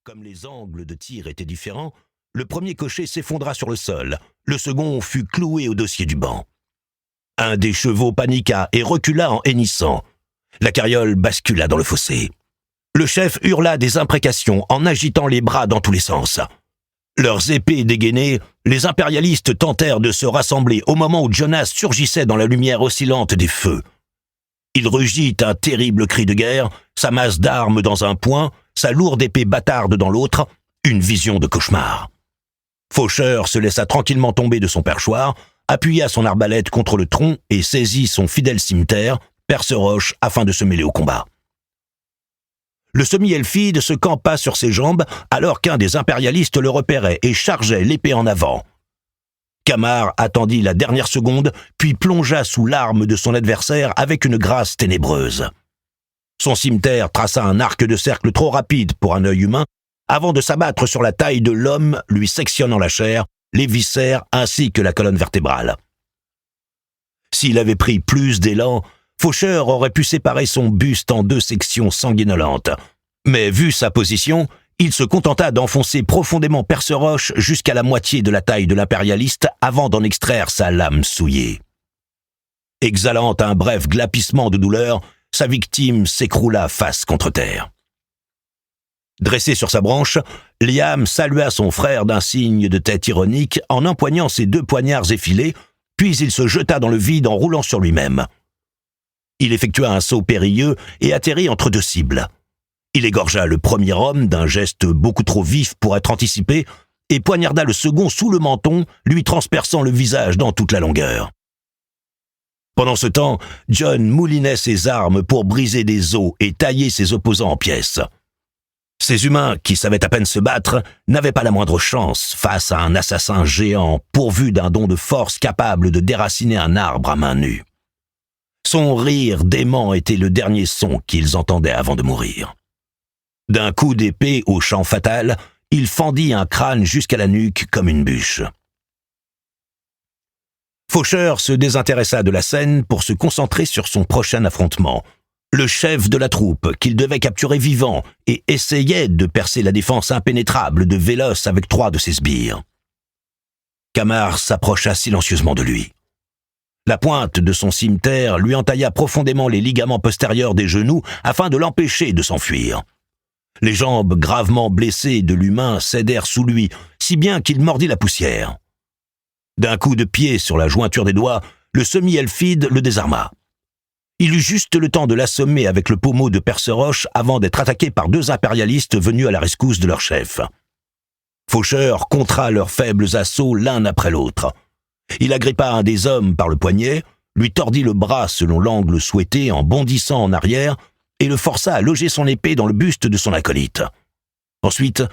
Comme les angles de tir étaient différents, le premier cocher s'effondra sur le sol, le second fut cloué au dossier du banc. Un des chevaux paniqua et recula en hennissant. La carriole bascula dans le fossé. Le chef hurla des imprécations en agitant les bras dans tous les sens. Leurs épées dégainées, les impérialistes tentèrent de se rassembler au moment où Jonas surgissait dans la lumière oscillante des feux. Il rugit un terrible cri de guerre, sa masse d'armes dans un poing, sa lourde épée bâtarde dans l'autre, une vision de cauchemar. Faucheur se laissa tranquillement tomber de son perchoir, appuya son arbalète contre le tronc et saisit son fidèle cimeterre, perce-roche, afin de se mêler au combat. Le semi-elfide se campa sur ses jambes alors qu'un des impérialistes le repérait et chargeait l'épée en avant. Camar attendit la dernière seconde, puis plongea sous l'arme de son adversaire avec une grâce ténébreuse. Son cimeterre traça un arc de cercle trop rapide pour un œil humain, avant de s'abattre sur la taille de l'homme, lui sectionnant la chair, les viscères ainsi que la colonne vertébrale. S'il avait pris plus d'élan, Faucheur aurait pu séparer son buste en 2 sections sanguinolentes. Mais vu sa position, il se contenta d'enfoncer profondément Perce-Roche jusqu'à la moitié de la taille de l'impérialiste avant d'en extraire sa lame souillée. Exhalant un bref glapissement de douleur, sa victime s'écroula face contre terre. Dressé sur sa branche, Liam salua son frère d'un signe de tête ironique en empoignant ses 2 poignards effilés, puis il se jeta dans le vide en roulant sur lui-même. Il effectua un saut périlleux et atterrit entre 2 cibles. Il égorgea le premier homme d'un geste beaucoup trop vif pour être anticipé et poignarda le second sous le menton, lui transperçant le visage dans toute la longueur. Pendant ce temps, John moulinait ses armes pour briser des os et tailler ses opposants en pièces. Ces humains, qui savaient à peine se battre, n'avaient pas la moindre chance face à un assassin géant pourvu d'un don de force capable de déraciner un arbre à main nue. Son rire dément était le dernier son qu'ils entendaient avant de mourir. D'un coup d'épée au champ fatal, il fendit un crâne jusqu'à la nuque comme une bûche. Faucheur se désintéressa de la scène pour se concentrer sur son prochain affrontement, le chef de la troupe qu'il devait capturer vivant et essayait de percer la défense impénétrable de Vélos avec 3 de ses sbires. Camar s'approcha silencieusement de lui. La pointe de son cimeterre lui entailla profondément les ligaments postérieurs des genoux afin de l'empêcher de s'enfuir. Les jambes gravement blessées de l'humain cédèrent sous lui, si bien qu'il mordit la poussière. D'un coup de pied sur la jointure des doigts, le semi-elfide le désarma. Il eut juste le temps de l'assommer avec le pommeau de Perce-Roche avant d'être attaqué par 2 impérialistes venus à la rescousse de leur chef. Faucheur contra leurs faibles assauts l'un après l'autre. Il agrippa un des hommes par le poignet, lui tordit le bras selon l'angle souhaité en bondissant en arrière et le força à loger son épée dans le buste de son acolyte. Ensuite,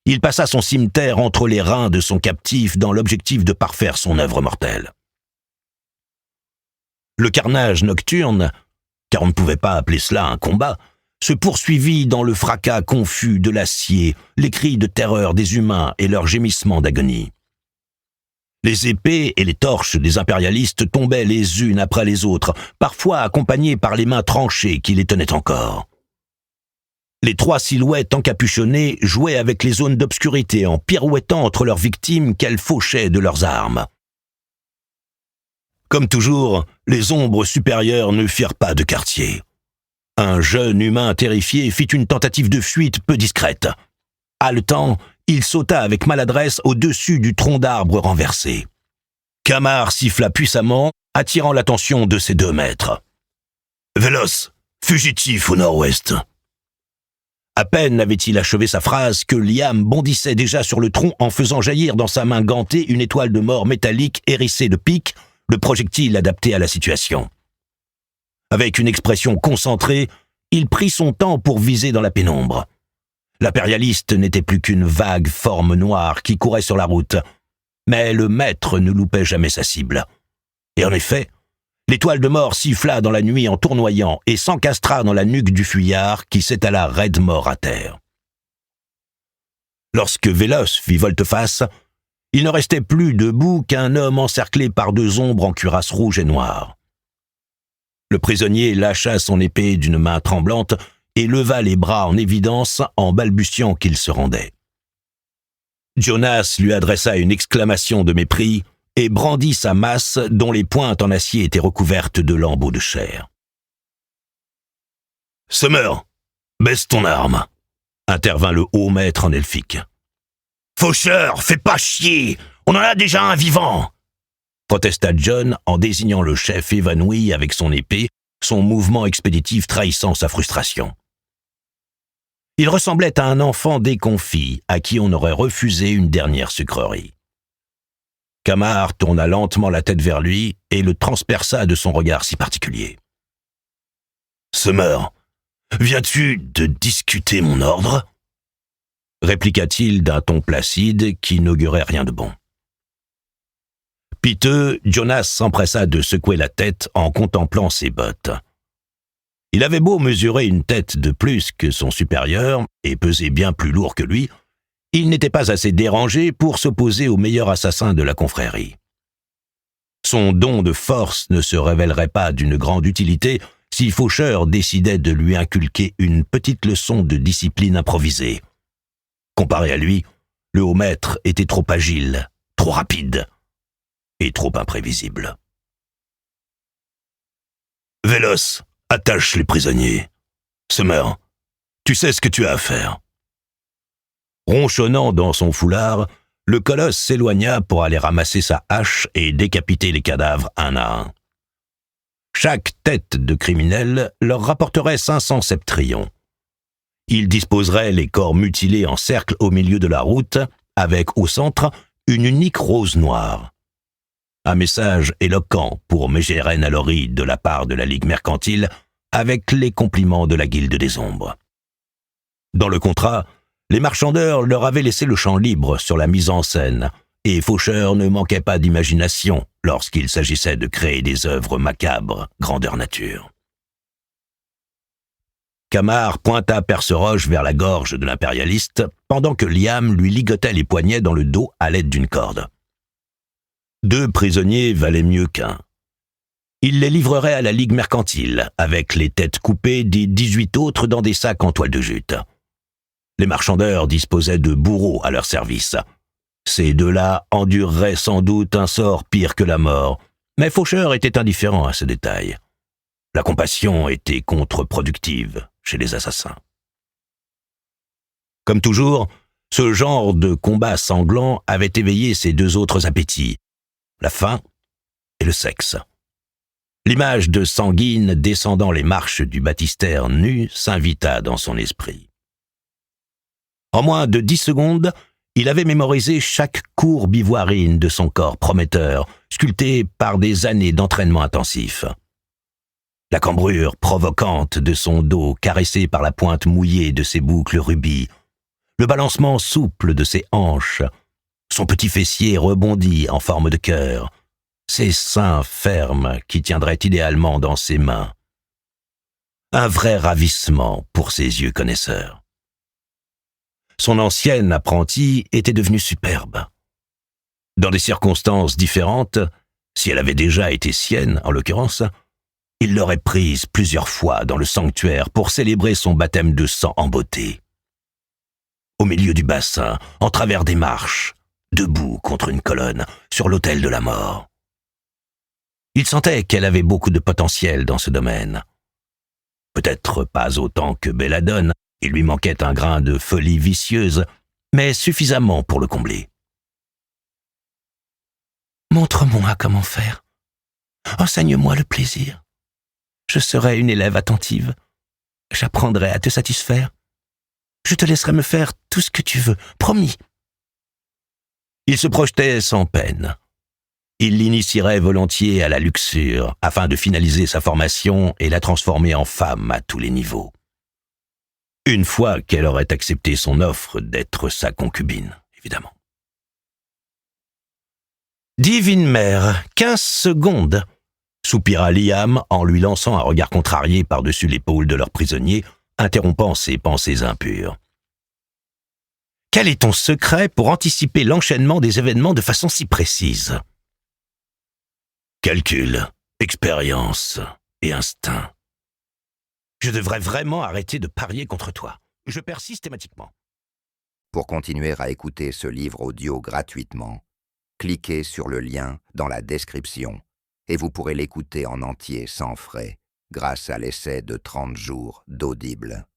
il passa son cimeterre entre les reins de son captif dans l'objectif de parfaire son œuvre mortelle. Le carnage nocturne, car on ne pouvait pas appeler cela un combat, se poursuivit dans le fracas confus de l'acier, les cris de terreur des humains et leurs gémissements d'agonie. Les épées et les torches des impérialistes tombaient les unes après les autres, parfois accompagnées par les mains tranchées qui les tenaient encore. Les 3 silhouettes encapuchonnées jouaient avec les zones d'obscurité en pirouettant entre leurs victimes qu'elles fauchaient de leurs armes. Comme toujours, les ombres supérieures ne firent pas de quartier. Un jeune humain terrifié fit une tentative de fuite peu discrète. Haletant, il sauta avec maladresse au-dessus du tronc d'arbre renversé. Camar siffla puissamment, attirant l'attention de ses 2 maîtres. « Vélos, fugitif au nord-ouest !» À peine avait-il achevé sa phrase que Liam bondissait déjà sur le tronc en faisant jaillir dans sa main gantée une étoile de mort métallique hérissée de pics, le projectile adapté à la situation. Avec une expression concentrée, il prit son temps pour viser dans la pénombre. L'impérialiste n'était plus qu'une vague forme noire qui courait sur la route, mais le maître ne loupait jamais sa cible. Et en effet, l'étoile de mort siffla dans la nuit en tournoyant et s'encastra dans la nuque du fuyard qui s'étala raide mort à terre. Lorsque Vélos fit volte-face, il ne restait plus debout qu'un homme encerclé par 2 ombres en cuirasse rouge et noire. Le prisonnier lâcha son épée d'une main tremblante et leva les bras en évidence en balbutiant qu'il se rendait. Jonas lui adressa une exclamation de mépris et brandit sa masse dont les pointes en acier étaient recouvertes de lambeaux de chair. « Summer, baisse ton arme !» intervint le haut maître en elfique. « Faucheur, fais pas chier! On en a déjà un vivant !» protesta John en désignant le chef évanoui avec son épée, son mouvement expéditif trahissant sa frustration. Il ressemblait à un enfant déconfit à qui on aurait refusé une dernière sucrerie. Camar tourna lentement la tête vers lui et le transperça de son regard si particulier. « Summer, viens-tu de discuter mon ordre ?» répliqua-t-il d'un ton placide qui n'augurait rien de bon. Piteux, Jonas s'empressa de secouer la tête en contemplant ses bottes. Il avait beau mesurer une tête de plus que son supérieur et peser bien plus lourd que lui, il n'était pas assez dérangé pour s'opposer au meilleur assassin de la confrérie. Son don de force ne se révélerait pas d'une grande utilité si Faucheur décidait de lui inculquer une petite leçon de discipline improvisée. Comparé à lui, le haut maître était trop agile, trop rapide et trop imprévisible. « Véloce, attache les prisonniers. Summer, tu sais ce que tu as à faire. » Ronchonnant dans son foulard, le colosse s'éloigna pour aller ramasser sa hache et décapiter les cadavres un à un. Chaque tête de criminel leur rapporterait 500 septrions. Il disposerait les corps mutilés en cercle au milieu de la route, avec au centre une unique rose noire. Un message éloquent pour Mégérène Alori de la part de la Ligue mercantile, avec les compliments de la Guilde des Ombres. Dans le contrat, les marchandeurs leur avaient laissé le champ libre sur la mise en scène, et Faucheur ne manquait pas d'imagination lorsqu'il s'agissait de créer des œuvres macabres, grandeur nature. Camar pointa Perceroche vers la gorge de l'impérialiste, pendant que Liam lui ligotait les poignets dans le dos à l'aide d'une corde. 2 prisonniers valaient mieux qu'un. Il les livrerait à la Ligue mercantile, avec les têtes coupées des 18 autres dans des sacs en toile de jute. Les marchandeurs disposaient de bourreaux à leur service. Ces 2-là endureraient sans doute un sort pire que la mort, mais Faucheur était indifférent à ce détail. La compassion était contre-productive chez les assassins. Comme toujours, ce genre de combat sanglant avait éveillé ses 2 autres appétits, la faim et le sexe. L'image de Sanguine descendant les marches du baptistère nu s'invita dans son esprit. En moins de 10 secondes, il avait mémorisé chaque courbe ivoirine de son corps prometteur, sculpté par des années d'entraînement intensif. La cambrure provocante de son dos caressé par la pointe mouillée de ses boucles rubis, le balancement souple de ses hanches, son petit fessier rebondi en forme de cœur, ses seins fermes qui tiendraient idéalement dans ses mains. Un vrai ravissement pour ses yeux connaisseurs. Son ancienne apprentie était devenue superbe. Dans des circonstances différentes, si elle avait déjà été sienne en l'occurrence, il l'aurait prise plusieurs fois dans le sanctuaire pour célébrer son baptême de sang en beauté. Au milieu du bassin, en travers des marches, debout contre une colonne, sur l'autel de la mort. Il sentait qu'elle avait beaucoup de potentiel dans ce domaine. Peut-être pas autant que Belladone, il lui manquait un grain de folie vicieuse, mais suffisamment pour le combler. « Montre-moi comment faire. Enseigne-moi le plaisir. Je serai une élève attentive. J'apprendrai à te satisfaire. Je te laisserai me faire tout ce que tu veux, promis. » Il se projetait sans peine. Il l'initierait volontiers à la luxure, afin de finaliser sa formation et la transformer en femme à tous les niveaux. Une fois qu'elle aurait accepté son offre d'être sa concubine, évidemment. « Divine mère, 15 secondes !» soupira Liam en lui lançant un regard contrarié par-dessus l'épaule de leur prisonnier, interrompant ses pensées impures. « Quel est ton secret pour anticiper l'enchaînement des événements de façon si précise ?»« Calcul, expérience et instinct. Je devrais vraiment arrêter de parier contre toi. Je perds systématiquement. Pour continuer à écouter ce livre audio gratuitement, cliquez sur le lien dans la description et vous pourrez l'écouter en entier sans frais grâce à l'essai de 30 jours d'Audible.